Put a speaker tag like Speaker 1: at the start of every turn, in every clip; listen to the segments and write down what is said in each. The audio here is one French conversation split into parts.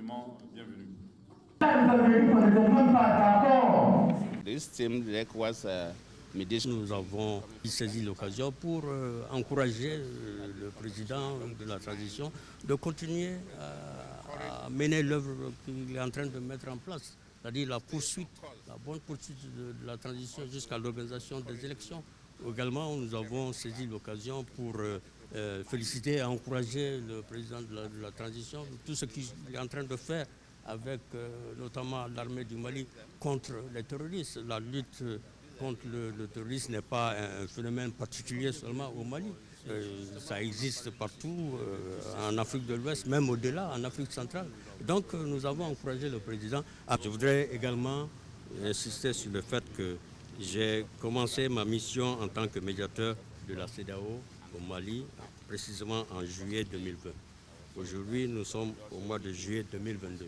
Speaker 1: absolument bienvenue.
Speaker 2: Nous avons saisi l'occasion pour encourager le président de la transition de continuer à mener l'œuvre qu'il est en train de mettre en place, c'est-à-dire la bonne poursuite de la transition jusqu'à l'organisation des élections. Également, nous avons saisi l'occasion pour féliciter et encourager le président de la transition, tout ce qu'il est en train de faire avec notamment l'armée du Mali contre les terroristes. La lutte contre le terrorisme n'est pas un phénomène particulier seulement au Mali. Ça existe partout en Afrique de l'Ouest, même au-delà, en Afrique centrale. Donc nous avons encouragé le président. Je voudrais également insister sur le fait que j'ai commencé ma mission en tant que médiateur de la CEDEAO au Mali, précisément en juillet 2020. Aujourd'hui, nous sommes au mois de juillet 2022.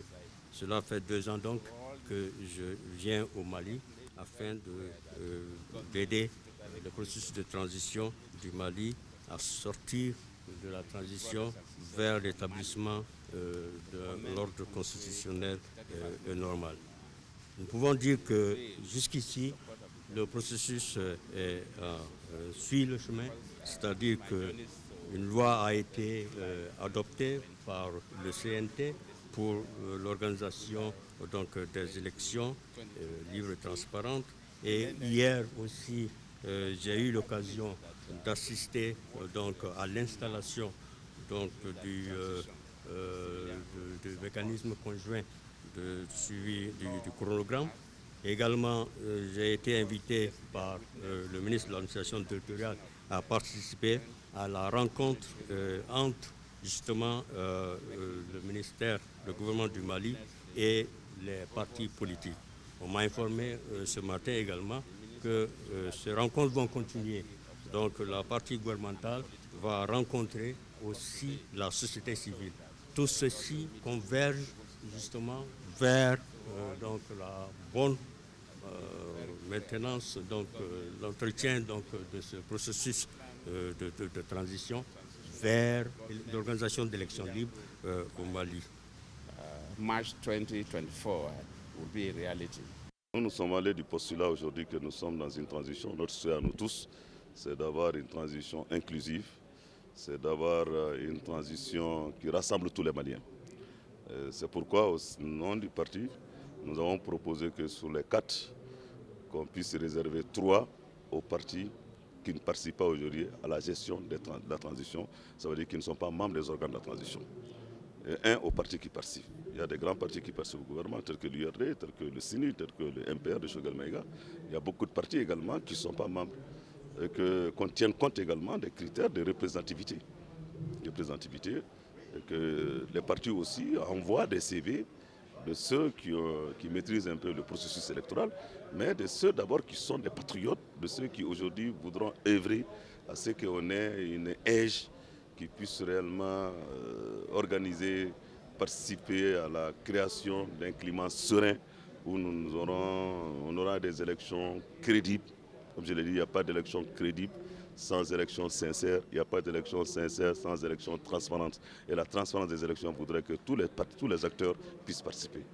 Speaker 2: Cela fait 2 ans donc que je viens au Mali afin d'aider le processus de transition du Mali à sortir de la transition vers l'établissement de l'ordre constitutionnel normal. Nous pouvons dire que jusqu'ici, le processus suit le chemin, c'est-à-dire qu'une loi a été adoptée par le CNT pour l'organisation des élections libres et transparentes. Et hier aussi, j'ai eu l'occasion d'assister à l'installation du mécanisme conjoint de suivi du chronogramme. Également, j'ai été invité par le ministre de l'administration territoriale à participer à la rencontre entre justement le ministère, le gouvernement du Mali et les partis politiques. On m'a informé ce matin également que ces rencontres vont continuer. Donc la partie gouvernementale va rencontrer aussi la société civile. Tout ceci converge justement vers la bonne maintenance, l'entretien de ce processus de transition vers l'organisation d'élections libres au Mali.
Speaker 3: March 2024 will be a reality.
Speaker 4: Nous sommes allés du postulat aujourd'hui que nous sommes dans une transition. Notre souhait à nous tous, c'est d'avoir une transition inclusive, c'est d'avoir une transition qui rassemble tous les Maliens. C'est pourquoi, au nom du parti, nous avons proposé que sur les 4, qu'on puisse réserver 3 aux partis qui ne participent pas aujourd'hui à la gestion de la transition. Ça veut dire qu'ils ne sont pas membres des organes de la transition. Et 1 aux partis qui participent. Il y a des grands partis qui participent au gouvernement, tels que l'URD, tels que le CINI, tels que le MPR de Choguel Maïga. Il y a beaucoup de partis également qui ne sont pas membres. Et qu'on tienne compte également des critères de représentativité. Et que les partis aussi envoient des CV de ceux qui maîtrisent un peu le processus électoral, mais de ceux d'abord qui sont des patriotes, de ceux qui aujourd'hui voudront œuvrer à ce qu'on ait une EJ qui puisse réellement organiser, participer à la création d'un climat serein où on aura des élections crédibles. Comme je l'ai dit, il n'y a pas d'élection crédible sans élection sincère, il n'y a pas d'élection sincère sans élection transparente. Et la transparence des élections voudrait que tous les acteurs puissent participer.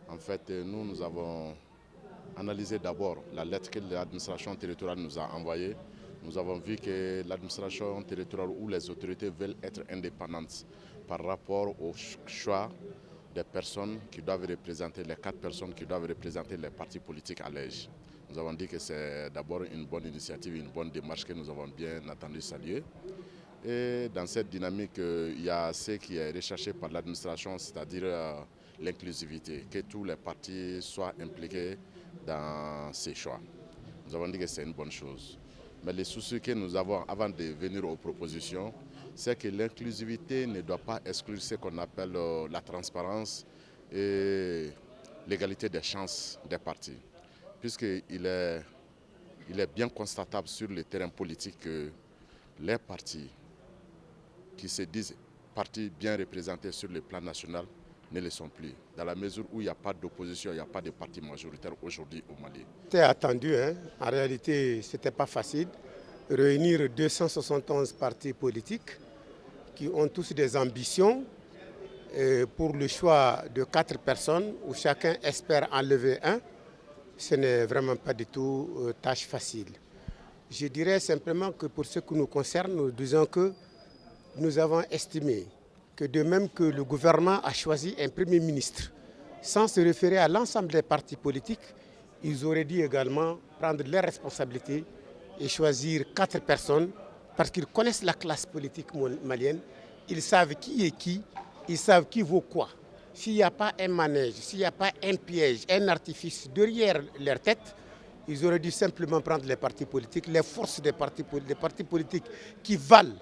Speaker 5: En fait, nous avons analysé d'abord la lettre que l'administration territoriale nous a envoyée. Nous avons vu que l'administration territoriale ou les autorités veulent être indépendantes par rapport au choix des personnes qui doivent représenter, les 4 personnes qui doivent représenter les partis politiques à l'EJ. Nous avons dit que c'est d'abord une bonne initiative, une bonne démarche que nous avons bien entendu saluer. Et dans cette dynamique, il y a ce qui est recherché par l'administration, c'est-à-dire l'inclusivité, que tous les partis soient impliqués dans ces choix. Nous avons dit que c'est une bonne chose. Mais les soucis que nous avons avant de venir aux propositions, c'est que l'inclusivité ne doit pas exclure ce qu'on appelle la transparence et l'égalité des chances des partis. Puisqu'il est bien constatable sur le terrain politique que les partis qui se disent partis bien représentés sur le plan national ne le sont plus, dans la mesure où il n'y a pas d'opposition, il n'y a pas de parti majoritaire aujourd'hui au Mali.
Speaker 6: C'était attendu, en réalité ce n'était pas facile. Réunir 271 partis politiques qui ont tous des ambitions pour le choix de 4 personnes où chacun espère enlever un, ce n'est vraiment pas du tout tâche facile. Je dirais simplement que pour ce qui nous concerne, nous disons que nous avons estimé que de même que le gouvernement a choisi un Premier ministre, sans se référer à l'ensemble des partis politiques, ils auraient dû également prendre leurs responsabilités et choisir 4 personnes parce qu'ils connaissent la classe politique malienne, ils savent qui est qui, ils savent qui vaut quoi. S'il n'y a pas un manège, s'il n'y a pas un piège, un artifice derrière leur tête, ils auraient dû simplement prendre les partis politiques, les forces des partis politiques qui valent.